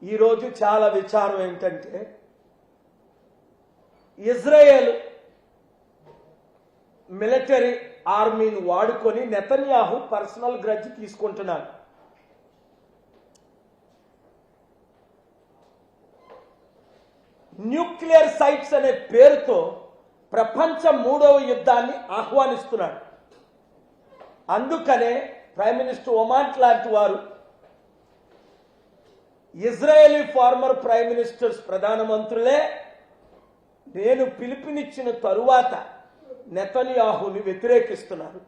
ఈరోజు చాలా విచారం ఏంటంటే ఇజ్రాయెల్ మిలిటరీ ఆర్మీని వాడుకొని నెతన్యాహు పర్సనల్ గ్రడ్జ్ తీసుకుంటున్నాడు. న్యూక్లియర్ సైట్స్ అనే పేరుతో ప్రపంచ 3వ యుద్ధాన్ని ఆహ్వానిస్తున్నాడు. అందుకనే ప్రైమ్ మినిస్టర్ ఒమాంట్ లాంటి వారు ఇజ్రాయేలీ ఫార్మర్ ప్రైమ్ మినిస్టర్స్ ప్రధానమంత్రులే నేను పిలుపునిచ్చిన తరువాత నెతన్యాహుని వ్యతిరేకిస్తున్నారు.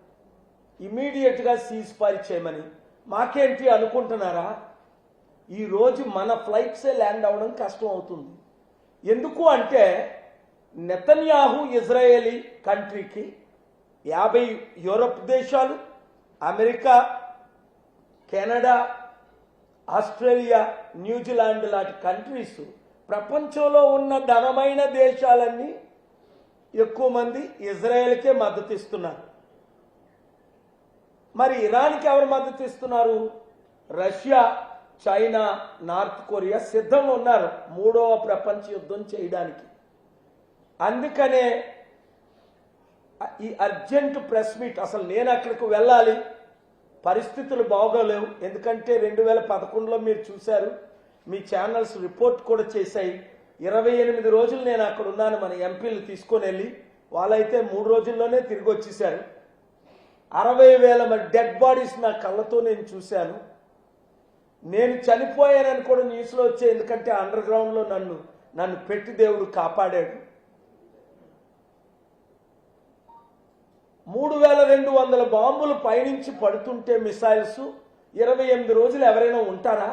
ఇమీడియట్గా సీజ్ ఫైర్ చేయమని. మాకేంటి అనుకుంటున్నారా? ఈరోజు మన ఫ్లైట్సే ల్యాండ్ అవ్వడం కష్టం అవుతుంది. ఎందుకు అంటే నెతన్యాహు ఇజ్రాయేలీ కంట్రీకి 50 యూరప్ దేశాలు, అమెరికా, కెనడా, ఆస్ట్రేలియా, న్యూజిలాండ్ లాంటి కంట్రీస్ ప్రపంచంలో ఉన్న ధనమైన దేశాలన్నీ ఎక్కువ మంది ఇజ్రాయెల్కే మద్దతు ఇస్తున్నారు. మరి ఇరాన్కి ఎవరు మద్దతు ఇస్తున్నారు? రష్యా, చైనా, నార్త్ కొరియా సిద్ధంగా ఉన్నారు 3వ ప్రపంచ యుద్ధం చేయడానికి. అందుకనే ఈ అర్జెంట్ ప్రెస్ మీట్. అసలు నేను అక్కడికి వెళ్ళాలి, పరిస్థితులు బాగోలేవు. ఎందుకంటే 2011లో మీరు చూశారు, మీ ఛానల్స్ రిపోర్ట్ కూడా చేశాయి. 28 రోజులు నేను అక్కడ ఉన్నాను. మన ఎంపీలు తీసుకొని వెళ్ళి వాళ్ళైతే 3 రోజుల్లోనే తిరిగి వచ్చేసారు. 60,000 మంది డెడ్ బాడీస్ నా కళ్ళతో నేను చూశాను. నేను చనిపోయానని కూడా న్యూస్లో వచ్చాయి. ఎందుకంటే అండర్ గ్రౌండ్లో నన్ను పెట్టి దేవుడు కాపాడాడు. 3,200 బాంబులు పైనుంచి పడుతుంటే మిసైల్స్ 28 రోజులు ఎవరైనా ఉంటారా?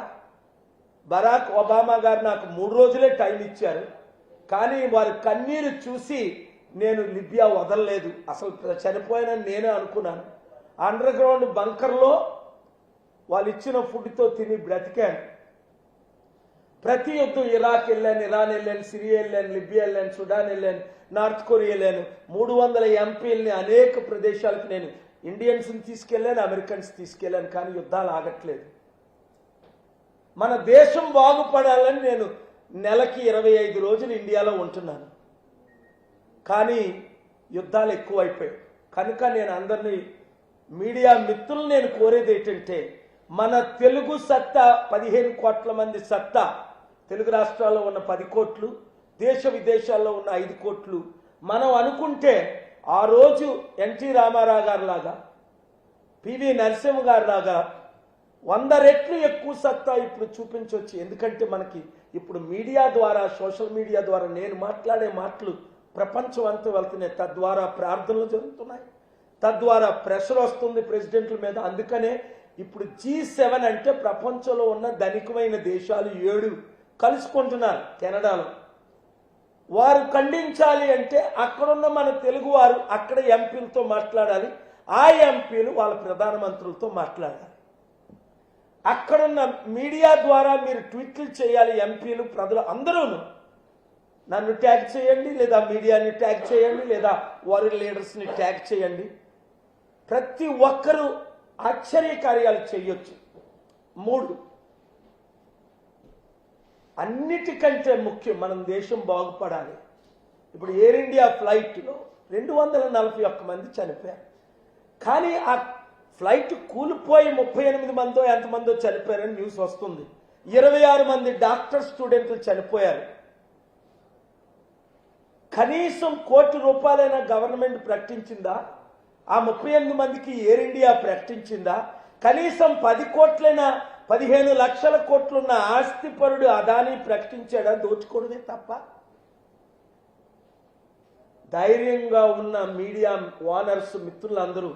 బరాక్ ఒబామా గారు నాకు 3 రోజులే టైం ఇచ్చారు. కానీ వారి కన్నీరు చూసి నేను లిబియా వదలలేదు. అసలు చనిపోయానని నేనే అనుకున్నాను. అండర్ గ్రౌండ్ బంకర్లో వాళ్ళు ఇచ్చిన ఫుడ్తో తిని బ్రతికాను. ప్రతి యుద్ధం ఇరాక్ వెళ్ళాను, ఇరాన్ వెళ్ళాను, సిరియా వెళ్ళాను, లిబియా వెళ్ళాను, సుడాన్ వెళ్ళాను, నార్త్ కొరియా వెళ్ళాను. 300 ఎంపీలని అనేక ప్రదేశాలకు నేను ఇండియన్స్ని తీసుకెళ్ళాను, అమెరికన్స్ తీసుకెళ్ళాను. కానీ యుద్ధాలు ఆగట్లేదు. మన దేశం బాగుపడాలని నేను నెలకి 25 రోజులు ఇండియాలో ఉంటున్నాను. కానీ యుద్ధాలు ఎక్కువైపోయాయి. కనుక నేను అందరినీ మీడియా మిత్రులు నేను కోరేది ఏంటంటే మన తెలుగు సత్తా 15 కోట్ల మంది సత్తా, తెలుగు రాష్ట్రాల్లో ఉన్న 10 కోట్లు, దేశ విదేశాల్లో ఉన్న 5 కోట్లు మనం అనుకుంటే ఆ రోజు ఎన్టీ రామారావు గారు లాగా, పివి నరసింహ గారు లాగా 100 రెట్లు ఎక్కువ సత్తా ఇప్పుడు చూపించవచ్చు. ఎందుకంటే మనకి ఇప్పుడు మీడియా ద్వారా, సోషల్ మీడియా ద్వారా నేను మాట్లాడే మాటలు ప్రపంచం అంతా వెళ్తున్నాయి. తద్వారా ప్రార్థనలు జరుగుతున్నాయి, తద్వారా ప్రెషర్ వస్తుంది ప్రెసిడెంట్ల మీద. అందుకనే ఇప్పుడు G7 అంటే ప్రపంచంలో ఉన్న ధనికమైన దేశాలు 7 కలుసుకుంటున్నారు కెనడాలో. వారు ఖండించాలి అంటే అక్కడున్న మన తెలుగు వారు అక్కడ ఎంపీలతో మాట్లాడాలి, ఆ ఎంపీలు వాళ్ళ ప్రధానమంత్రులతో మాట్లాడాలి. అక్కడున్న మీడియా ద్వారా మీరు ట్వీట్లు చేయాలి. ఎంపీలు, ప్రజలు అందరూ నన్ను ట్యాగ్ చేయండి, లేదా మీడియాని ట్యాగ్ చేయండి, లేదా వారి లీడర్స్ని ట్యాగ్ చేయండి. ప్రతి ఒక్కరూ ఆశ్చర్యకార్యాలు చేయొచ్చు. 3 అన్నిటికంటే ముఖ్యం మనం దేశం బాగుపడాలి. ఇప్పుడు ఎయిర్ ఇండియా ఫ్లైట్లో 241 మంది చనిపోయారు. కానీ ఆ ఫ్లైట్ కూలిపోయి 38 మందో ఎంతమందో చనిపోయారని న్యూస్ వస్తుంది. 26 మంది డాక్టర్ స్టూడెంట్లు చనిపోయారు. కనీసం ₹1,00,00,000 గవర్నమెంట్ ప్రకటించిందా? ఆ 38 మందికి ఎయిర్ ఇండియా ప్రకటించిందా? కనీసం 10 కోట్లైనా 15 లక్షల కోట్లున్న ఆస్తిపరుడు అదానీ ప్రకటించాడా? దోచుకోవడమే తప్ప. ధైర్యంగా ఉన్న మీడియా ఓనర్స్ మిత్రులందరూ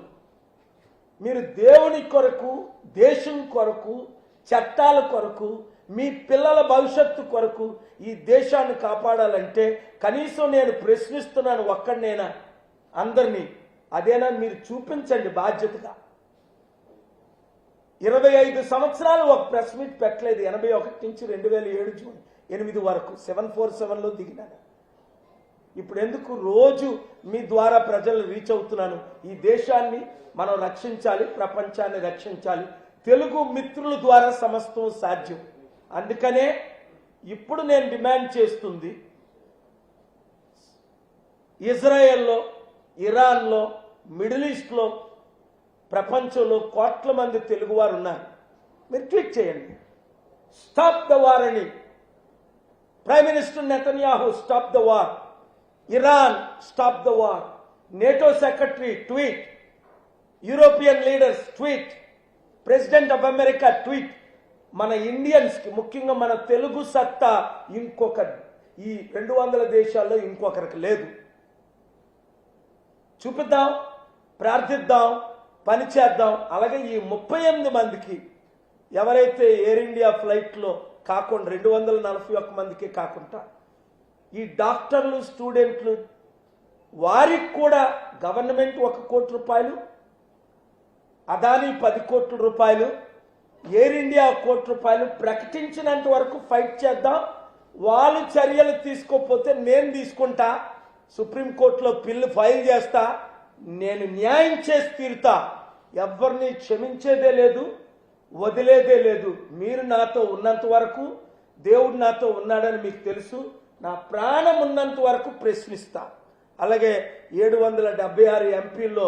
మీరు దేవుని కొరకు, దేశం కొరకు, చట్టాల కొరకు, మీ పిల్లల భవిష్యత్తు కొరకు ఈ దేశాన్ని కాపాడాలంటే కనీసం నేను ప్రశ్నిస్తున్నాను ఒక్కడినైనా అందరినీ, అదేనా మీరు చూపించండి బాధ్యతగా. 25 సంవత్సరాలు ఒక ప్రెస్ మీట్ పెట్టలేదు. 81 నుంచి 2007 జూన్ 8 వరకు 747లో దిగినాను. ఇప్పుడు ఎందుకు రోజు మీ ద్వారా ప్రజలు రీచ్ అవుతున్నాను? ఈ దేశాన్ని మనం రక్షించాలి, ప్రపంచాన్ని రక్షించాలి. తెలుగు మిత్రుల ద్వారా సమస్తం సాధ్యం. అందుకనే ఇప్పుడు నేను డిమాండ్ చేస్తుంది, ఇజ్రాయెల్లో, ఇరాన్లో, మిడిల్ ఈస్ట్లో, ప్రపంచంలో కోట్ల మంది తెలుగువారు ఉన్నారు. మీరు ట్వీట్ చేయండి, స్టాప్ ద వార్ అని. Prime minister Netanyahu, stop the war. Iran, stop the war. NATO secretary tweet. European leaders tweet. President of America tweet. మన ఇండియన్స్కి, ముఖ్యంగా మన తెలుగు సత్తా ఈ 200 దేశాల్లో ఇంకొకరికి లేదు. చూపిద్దాం, ప్రార్థిద్దాం, పనిచేద్దాం. అలాగే ఈ 38 మందికి ఎవరైతే ఎయిర్ ఇండియా ఫ్లైట్లో కాకుండా 241 మందికి కాకుండా ఈ డాక్టర్లు, స్టూడెంట్లు, వారికి కూడా గవర్నమెంట్ 1 కోటి రూపాయలు, అదానీ 10 కోట్ల రూపాయలు, ఎయిర్ ఇండియా 1 కోటి రూపాయలు ప్రకటించినంత వరకు ఫైట్ చేద్దాం. వాళ్ళు చర్యలు తీసుకోకపోతే నేను తీసుకుంటా, సుప్రీంకోర్టులో బిల్లు ఫైల్ చేస్తా, నేను న్యాయం చేసి తీరుతా. ఎవరిని క్షమించేదే లేదు, వదిలేదే లేదు. మీరు నాతో ఉన్నంత వరకు, దేవుడు నాతో ఉన్నాడని మీకు తెలుసు. నా ప్రాణం ఉన్నంత వరకు ప్రశ్నిస్తా. అలాగే 776 ఎంపీల్లో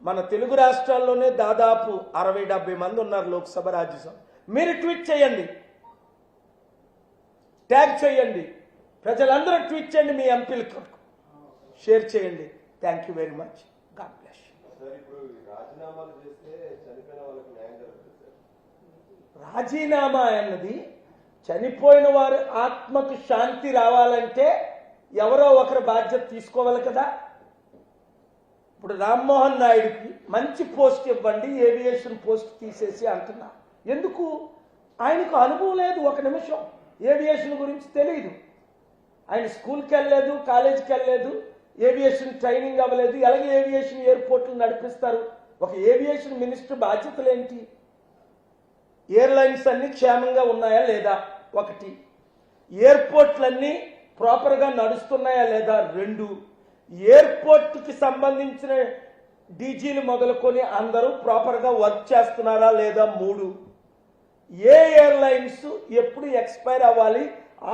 మన తెలుగు రాష్ట్రాల్లోనే దాదాపు 60-70 మంది ఉన్నారు లోక్సభ, రాజ్యసభ. మీరు ట్వీట్ చేయండి, ట్యాగ్ చేయండి, ప్రజలందరూ ట్వీట్ చేయండి, మీ ఎంపీలకు షేర్ చేయండి. Thank you very much. God bless. రాజీనామా అన్నది చనిపోయిన వారి ఆత్మకు శాంతి రావాలంటే ఎవరో ఒకరు బాధ్యత తీసుకోవాలి కదా. ఇప్పుడు రామ్మోహన్ నాయుడుకి మంచి పోస్ట్ ఇవ్వండి, ఏవియేషన్ పోస్ట్ తీసేసి అంటున్నా. ఎందుకు? ఆయనకు అనుభవం లేదు, 1 నిమిషం ఏవియేషన్ గురించి తెలియదు. ఆయన స్కూల్కి వెళ్ళలేదు, కాలేజీకి వెళ్ళలేదు, ఏవియేషన్ ట్రైనింగ్ అవ్వలేదు. అలాగే ఏవియేషన్ ఎయిర్పోర్ట్లు నడిపిస్తారు. ఒక ఏవియేషన్ మినిస్టర్ బాధ్యతలు ఏంటి? ఎయిర్లైన్స్ అన్ని క్షేమంగా ఉన్నాయా లేదా, 1. ఎయిర్పోర్ట్లన్నీ ప్రాపర్గా నడుస్తున్నాయా లేదా, 2. ఎయిర్పోర్ట్కి సంబంధించిన డీజీలు మొదలుకొని అందరూ ప్రాపర్గా వర్క్ చేస్తున్నారా లేదా, 3. ఏ ఎయిర్లైన్స్ ఎప్పుడు ఎక్స్పైర్ అవ్వాలి,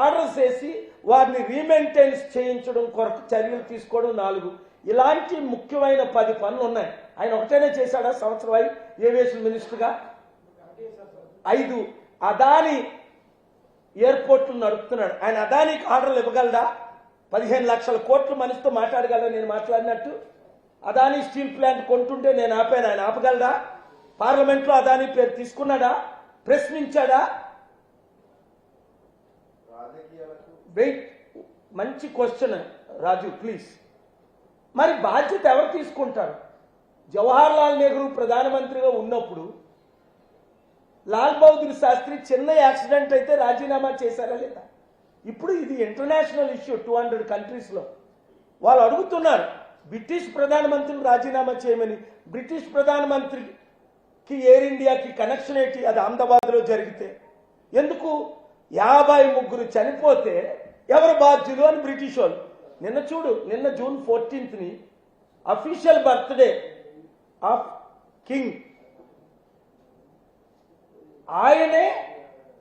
ఆర్డర్స్ వేసి వారిని రీమెయింటెనెన్స్ చేయించడం కొరకు చర్యలు తీసుకోవడం, 4. ఇలాంటి ముఖ్యమైన 10 పనులు ఉన్నాయి. ఆయన ఒకటేనే చేశాడా సంవత్సరం ఏవియేషన్ మినిస్టర్గా? 5. అదానీ ఎయిర్పోర్ట్లు నడుపుతున్నాడు. ఆయన అదానీకి ఆర్డర్లు ఇవ్వగలడా? 15 లక్షల కోట్ల మనిషితో మాట్లాడగలరా? నేను మాట్లాడినట్టు. అదానీ స్టీల్ ప్లాంట్ కొంటుంటే నేను ఆపాను, ఆయన ఆపగలడా? పార్లమెంట్లో అదానీ పేరు తీసుకున్నాడా? ప్రశ్నించాడా? వెయిట్, మంచి క్వశ్చన్ రాజు, ప్లీజ్. మరి బాధ్యత ఎవరు తీసుకుంటారు? జవహర్ లాల్ నెహ్రూ ప్రధానమంత్రిగా ఉన్నప్పుడు లాల్ బహదూర్ శాస్త్రి చిన్న యాక్సిడెంట్ అయితే రాజీనామా చేశారా లేదా? ఇప్పుడు ఇది ఇంటర్నేషనల్ ఇష్యూ, 200 కంట్రీస్లో వాళ్ళు అడుగుతున్నారు బ్రిటిష్ ప్రధానమంత్రిని రాజీనామా చేయమని. బ్రిటిష్ ప్రధానమంత్రికి ఎయిర్ ఇండియాకి కనెక్షన్ ఏంటి? అది అహ్మదాబాద్లో జరిగితే ఎందుకు? 53 చనిపోతే ఎవరు బాధ్యులు అని బ్రిటిష్ వాళ్ళు. నిన్న చూడు, నిన్న జూన్ 14ని అఫీషియల్ బర్త్డే ఆఫ్ కింగ్, ఆయనే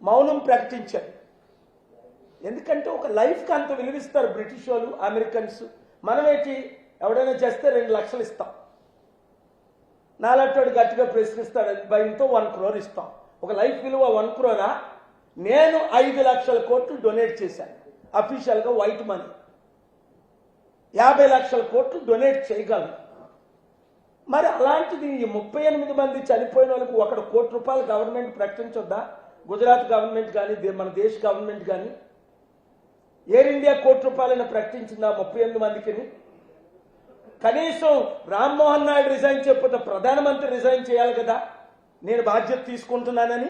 మౌనం ప్రకటించారు. ఎందుకంటే ఒక లైఫ్కి అంత విలువిస్తారు బ్రిటిష్ వాళ్ళు, అమెరికన్స్. మనమేంటి, ఎవడైనా చేస్తే 2 లక్షలు ఇస్తాం, నాలంటోడు గట్టిగా ప్రశ్నిస్తాడు, భయంతో 1 crore ఇస్తాం. ఒక లైఫ్ విలువ 1 crore. నేను 5 లక్షల కోట్లు డొనేట్ చేశాను అఫీషియల్గా, వైట్ మనీ. 50 లక్షల కోట్లు డొనేట్ చేయగలను. మరి అలాంటిది 38 మంది చనిపోయిన వాళ్ళకి 1 కోటి రూపాయలు గవర్నమెంట్ ప్రకటించొద్దా? గుజరాత్ గవర్నమెంట్ కానీ, మన దేశ గవర్నమెంట్ కానీ ఎయిర్ ఇండియా 1 కోటి రూపాయలను ప్రకటించిందా 38 మందికి? కనీసం రామ్మోహన్ నాయుడు రిజైన్ చేయకపోతే ప్రధానమంత్రి రిజైన్ చేయాలి కదా, నేను బాధ్యత తీసుకుంటున్నానని.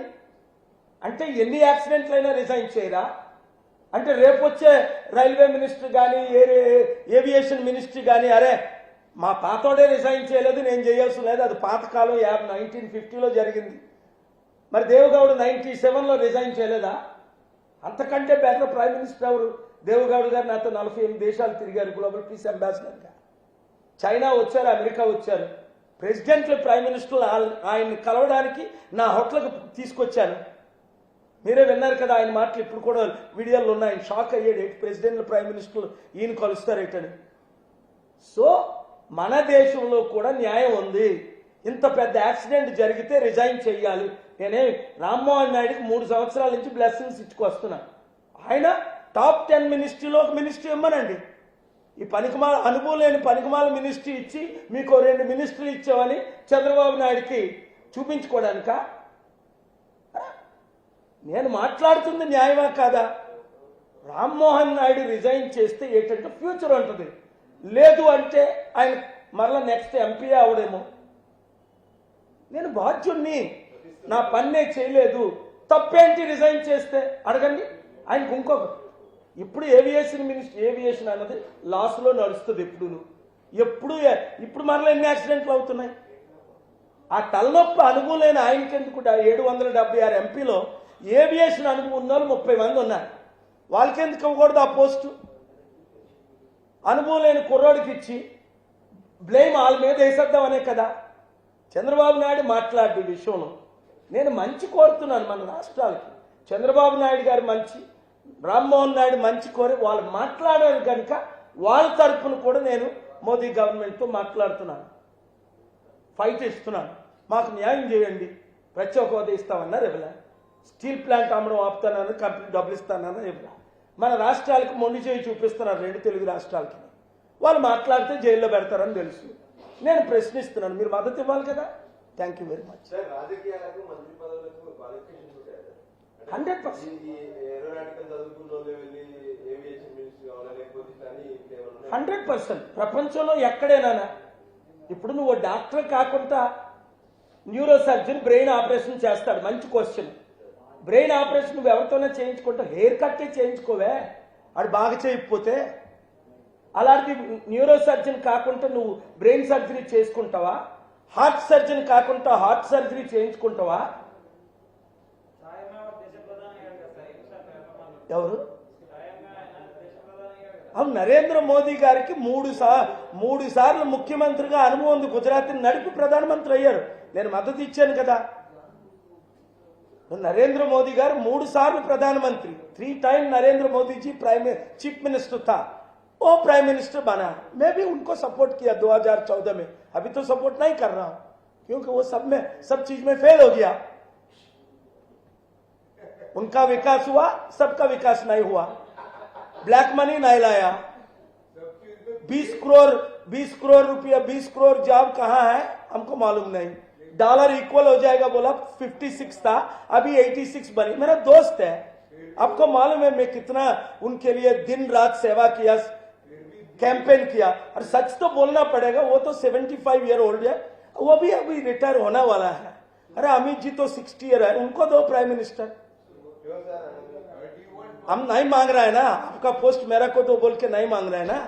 అంటే ఎన్ని యాక్సిడెంట్లైనా రిజైన్ చేయరా? అంటే రేపు వచ్చే రైల్వే మినిస్టర్ కానీ, ఏవియేషన్ మినిస్ట్రీ కానీ, అరే మా పాతోడే రిజైన్ చేయలేదు, నేను చేయాల్సి లేదు, అది పాతకాలం 1950లో జరిగింది. మరి దేవగౌడ 97లో రిజైన్ చేయలేదా? అంతకంటే బెటర్ ప్రైమ్ మినిస్టర్ ఎవరు? దేవగౌడ గారు నాతో 48 దేశాలు తిరిగారు గ్లోబల్ పీస్ అంబాసిడర్గా. చైనా వచ్చారు, అమెరికా వచ్చారు. ప్రెసిడెంట్లు, ప్రైమ్ మినిస్టర్లు ఆయన్ని కలవడానికి నా హోటల్కి తీసుకొచ్చాను. మీరే విన్నారు కదా ఆయన మాటలు, ఇప్పుడు కూడా వీడియోలు ఉన్నాయి. ఆయన షాక్ అయ్యాడు, ఏంటి ప్రెసిడెంట్లు ప్రైమ్ మినిస్టర్లు ఈయన కలుస్తారేటని. సో మన దేశంలో కూడా న్యాయం ఉంది. ఇంత పెద్ద యాక్సిడెంట్ జరిగితే రిజైన్ చేయాలి. నేనే రామ్మోహన్ నాయుడుకి 3 సంవత్సరాల నుంచి బ్లెస్సింగ్స్ ఇచ్చుకొస్తున్నా. ఆయన టాప్ 10 మినిస్ట్రీలో ఒక మినిస్ట్రీ ఇమ్మనండి. ఈ పనికిమాల అనుభవం లేని పనికిమాల మినిస్ట్రీ ఇచ్చి మీకు 2 మినిస్ట్రీలు ఇచ్చామని చంద్రబాబు నాయుడికి చూపించుకోవడానిక? నేను మాట్లాడుతుంది న్యాయమా కాదా? రామ్మోహన్ నాయుడు రిజైన్ చేస్తే ఏంటంటే ఫ్యూచర్ ఉంటుంది, లేదు అంటే ఆయన మరలా నెక్స్ట్ ఎంపీ అవడేమో. నేను బాధ్యుణ్ణి, నా పన్నే చేయలేదు, తప్పేంటి రిజైన్ చేస్తే అడగండి. ఆయనకు ఇంకొక ఇప్పుడు ఏవియేషన్ అన్నది లాస్లో నడుస్తుంది ఇప్పుడు మరలా ఎన్ని యాక్సిడెంట్లు అవుతున్నాయి. ఆ తలనొప్పి అనుభవం లేని ఆయనకెందుకు 776 ఎంపీలో ఏవియేషన్ అనుభవం ఉన్న వాళ్ళు 30 మంది ఉన్నారు. వాళ్ళకెందుకు ఇవ్వకూడదు ఆ పోస్టు? అనుభవం లేని కుర్రోడికి ఇచ్చి బ్లేమ్ వాళ్ళ మీద వేసేద్దామనే కదా చంద్రబాబు నాయుడు మాట్లాడే విషయంలో. నేను మంచి కోరుతున్నాను మన రాష్ట్రాలకి. చంద్రబాబు నాయుడు గారు మంచి, రామ్మోహన్ నాయుడు మంచి కోరి వాళ్ళు మాట్లాడారు కనుక వాళ్ళ తరఫున కూడా నేను మోదీ గవర్నమెంట్తో మాట్లాడుతున్నాను, ఫైట్ ఇస్తున్నాను. మాకు న్యాయం చేయండి, ప్రత్యేక హోదా ఇస్తామన్నారు ఇవ్వలే, స్టీల్ ప్లాంట్ అమ్మడం ఆపుతానని కంపెనీ డబ్బులు ఇస్తానని ఇవ్వలే. మన రాష్ట్రాలకు మొండి చేయి చూపిస్తున్నారు 2 తెలుగు రాష్ట్రాలకి. వాళ్ళు మాట్లాడితే జైల్లో పెడతారని తెలుసు. నేను ప్రశ్నిస్తున్నాను, మీరు మద్దతు ఇవ్వాలి కదా. Thank you very much. 100% ప్రపంచంలో ఎక్కడైనా ఇప్పుడు నువ్వు డాక్టర్ కాకుండా న్యూరో సర్జన్ బ్రెయిన్ ఆపరేషన్ చేస్తాడు. మంచి క్వశ్చన్. బ్రెయిన్ ఆపరేషన్ నువ్వు ఎవరితోనే చేయించుకుంటావు, హెయిర్ కట్టే చేయించుకోవే అది బాగా చేయకపోతే. అలాంటి న్యూరో సర్జన్ కాకుండా నువ్వు బ్రెయిన్ సర్జరీ చేసుకుంటావా? హార్ట్ సర్జన్ కాకుండా హార్ట్ సర్జరీ చేయించుకుంటావా? ఎవరు? అవును, నరేంద్ర మోదీ గారికి 3 సార్లు ముఖ్యమంత్రిగా అనుభవం ఉంది. గుజరాత్ నడిపి ప్రధానమంత్రి అయ్యారు. నేను మద్దతు ఇచ్చాను కదా. नरेंद्र मोदी गार 3 साल प्रधानमंत्री, 3 time Narendra Modi ji chief minister था, वो प्राइम मिनिस्टर बना। मैं भी उनको सपोर्ट किया 2014 में। अभी तो सपोर्ट नहीं कर रहा हूं क्योंकि वो सब चीज में फेल हो गया। उनका विकास हुआ, सबका विकास नहीं हुआ। ब्लैक मनी नहीं लाया। 20 करोड़ रुपया, 20 करोड़ जॉब कहां है हमको मालूम नहीं। डॉलर इक्वल हो जाएगा बोला, 56 था, अभी 86 बनी। मेरा दोस्त है, आपको मालूम है मैं कितना उनके लिए दिन रात सेवा किया, कैंपेन किया। और सच तो बोलना पड़ेगा, वो तो 75 ईयर ओल्ड है, वो भी अभी रिटायर होने वाला है। अरे अमित जी तो 60 ईयर है, उनको दो प्राइम मिनिस्टर। हम नहीं मांग रहा है ना, आपका पोस्ट मेरा को दो बोल के नहीं मांग रहा है ना।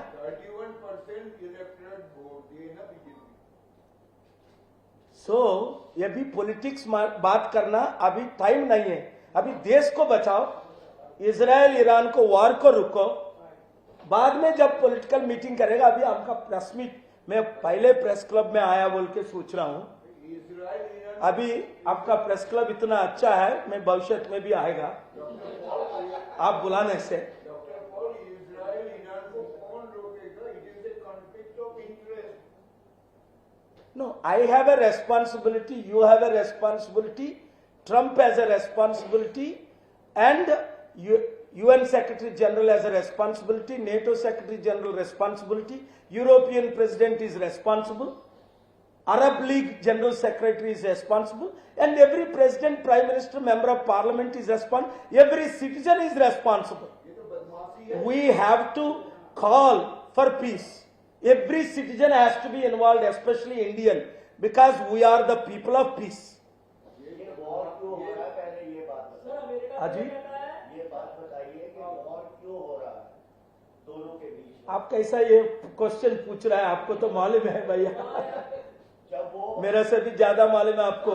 ये भी पॉलिटिक्स बात करना अभी टाइम नहीं है। अभी देश को बचाओ, इजराइल ईरान को वार को रुको, बाद में जब पॉलिटिकल मीटिंग करेगा। अभी आपका प्रेस मीट, मैं पहले प्रेस क्लब में आया बोल के सोच रहा हूं। अभी आपका प्रेस क्लब इतना अच्छा है, मैं भविष्य में भी आएगा आप बुलाने से। No, I have a responsibility, you have a responsibility, Trump has a responsibility, and UN Secretary General has a responsibility, NATO Secretary General responsibility, European President is responsible, Arab League General Secretary is responsible, and every President, Prime Minister, Member of Parliament is responsible, every citizen is responsible. We have to call for peace. Every citizen has to be involved, especially Indian, because we are the people of peace. अजी ये बात बताइए कि war क्यों हो रहा है दोनों के बीच? आप कैसा ये क्वेश्चन पूछ रहा है? आपको तो मालूम है भैया, मेरे से भी ज्यादा मालूम है आपको।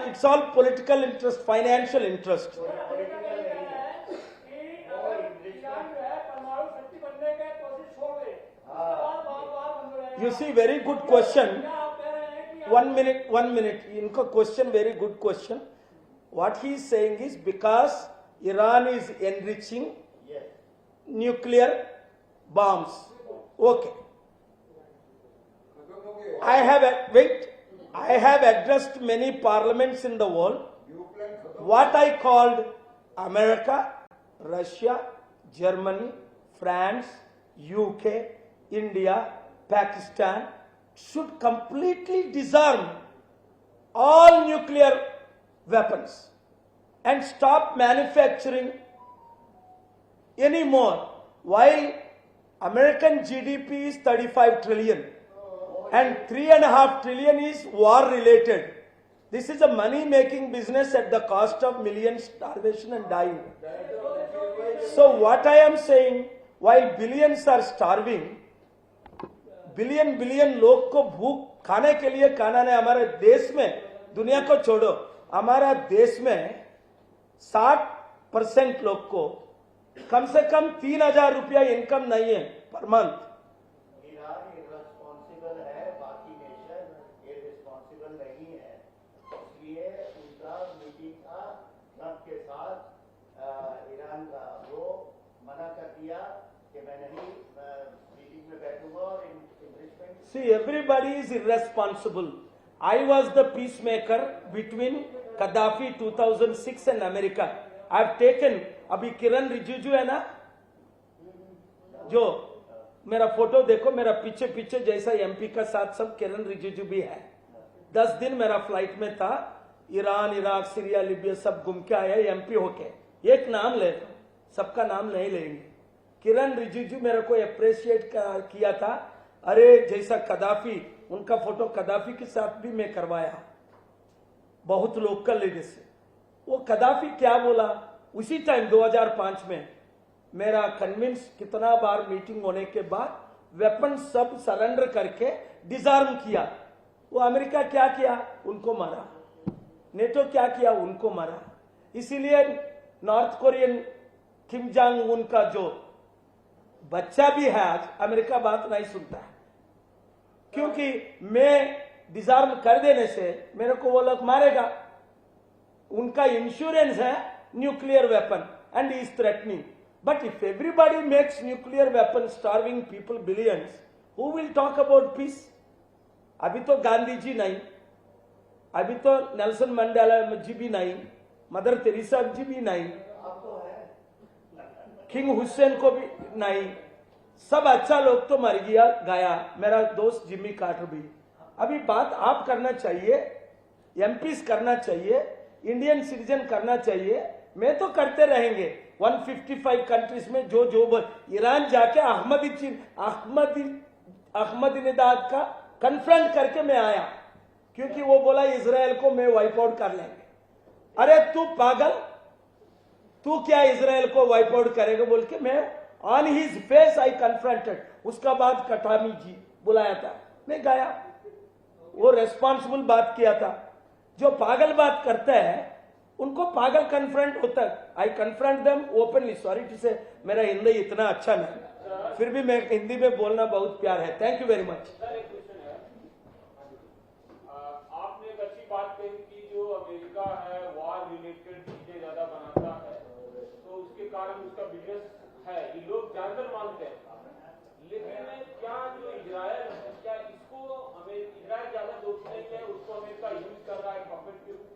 It's all political interest, financial interest. You see, very good question. 1 minute. इनका question very good question. what he is saying is because Iran is enriching nuclear bombs. Okay. I have addressed many parliaments in the world. What I called America, Russia, Germany, France, UK, India, Pakistan should completely disarm all nuclear weapons and stop manufacturing anymore. While American GDP is 35 trillion and 3.5 trillion is war related. This is a money making business at the cost of millions starvation and dying. So what I am saying, while billions are starving, billion लोग को भूख खाने के लिए खाना नहीं, हमारे देश में, दुनिया को छोड़ो, हमारा देश में 60% लोग को कम से कम 3,000 रुपया इनकम नहीं है पर मंथ. ईरान इररिस्पॉन्सिबल है, बाकी नेशन इररिस्पॉन्सिबल नहीं है, इसलिए उनका मीटिंग था ट्रंप के साथ ईरान का, वो मना कर दिया कि मैं नहीं मीटिंग में बैठूंगा और See, everybody is irresponsible. I was the peacemaker between Gaddafi 2006 and America. I have taken, अभी किरण रिजिजू है ना, जो मेरा फोटो देखो, मेरा पीछे पीछे जैसा एमपी का साथ सब किरण रिजिजू भी है. 10 दिन मेरा फ्लाइट में था, ईरान, इराक, सीरिया, लीबिया सब घूम के आया एमपी होके. एक नाम ले, सबका नाम नहीं लेंगे. किरण रिजिजू मेरे को अप्रिशिएट किया था. अरे जैसा कदाफी, उनका फोटो कदाफी के साथ भी मैं करवाया बहुत लोकल लीडर से. वो कदाफी क्या बोला उसी टाइम 2005 में, मेरा कन्विंस कितना बार मीटिंग होने के बाद वेपन सब सरेंडर करके डिजार्म किया. वो अमेरिका क्या किया, उनको मारा. नेटो क्या किया, उनको मारा. इसीलिए नॉर्थ कोरियन किम जांग उन का जो बच्चा भी है आज, अमेरिका बात नहीं सुनता है, क्योंकि मैं डिजार्म कर देने से मेरे को वो लोग मारेगा. उनका इंश्योरेंस है nuclear weapon and is threatening. But if everybody makes nuclear weapon starving people billions, who will talk about piece? अभी तो गांधी जी नहीं, अभी तो नेल्सन मंडेला जी भी नहीं, मदर तेरेसा जी भी नहीं, किंग हुसैन को भी नहीं. सब अच्छा लोग तो मर गया. मेरा दोस्त जिमी कार्टर भी. अभी बात आप करना चाहिए, एमपीस करना चाहिए, इंडियन सिटीजन करना चाहिए. मैं तो करते रहेंगे 155 कंट्रीज में जो ईरान जाके अहमदीनेजाद का कन्फ्रंट करके मैं आया, क्योंकि वो बोला इजराइल को मैं वाइप आउट कर लेंगे. अरे तू पागल, तू क्या इजराइल को वाइप आउट करेगा बोल के मैं on his face I confronted. उसका बाद कटामी जी बुलाया था, मैं गया. वो रेस्पॉन्सिबल बात किया था. जो पागल बात करता है उनको पागल कन्फ्रंट होता है. I confront them openly. Sorry to say मेरा हिंदी इतना अच्छा नहीं, फिर भी मैं हिंदी में बोलना बहुत प्यार है. Thank you very much. आपने एक अच्छी बात कही कि जो अमेरिका है वार रिलेटेड चीजें ज्यादा बनाता है, तो उसके कारण उसका बिजनेस है, ये लोग जानकर मानते हैं. लेकिन क्या जो इजराइल है, क्या इसको इजराइल ज्यादा दोषी नहीं है, उसको अमेरिका यूज कर रहा है प्रॉफिट के रूप में?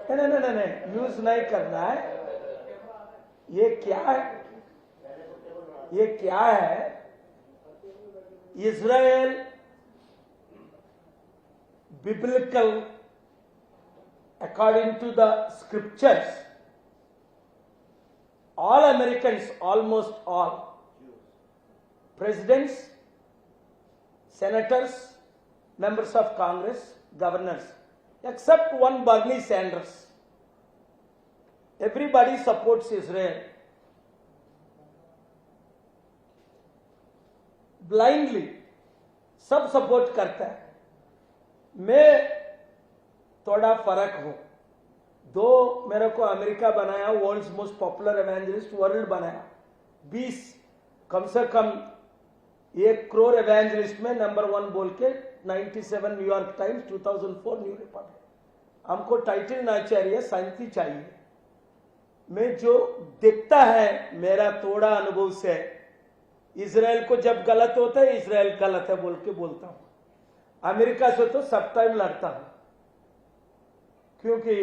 नहीं, यूज नहीं करना है. ये क्या है, ये क्या है? Israel biblical, according to the scriptures, all Americans, almost all presidents, senators, members of Congress, governors, except one Bernie Sanders, everybody supports Israel blindly. सब सपोर्ट करता है. मैं थोड़ा फर्क हूं. दो मेरे को अमेरिका बनाया, world's most popular evangelist world बनाया. 20 कम से कम 1 करोड़ एवेंजलिस्ट में नंबर 1 बोल के 97 न्यूयॉर्क टाइम्स, 2004 न्यू रिपब्लिक. हमको टाइटल ना चाहिए, शांति चाहिए। मैं जो देखता है मेरा थोड़ा अनुभव से, इजराइल को जब गलत होता है इजराइल गलत है बोल के बोलता हूं। अमेरिका से तो सब टाइम लड़ता हूं, क्योंकि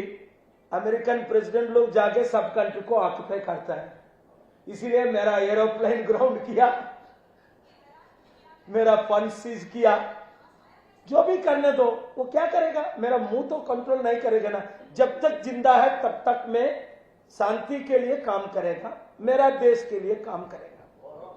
अमेरिकन प्रेसिडेंट लोग जाके सब कंट्री को ऑक्यूपाई करता है। इसीलिए मेरा एरोप्लेन ग्राउंड किया, मेरा फंड सीज किया। जो भी करने दो, वो क्या करेगा, मेरा मुंह तो कंट्रोल नहीं करेगा ना। जब तक जिंदा है तब तक मैं शांति के लिए काम करेगा, मेरा देश के लिए काम करेगा।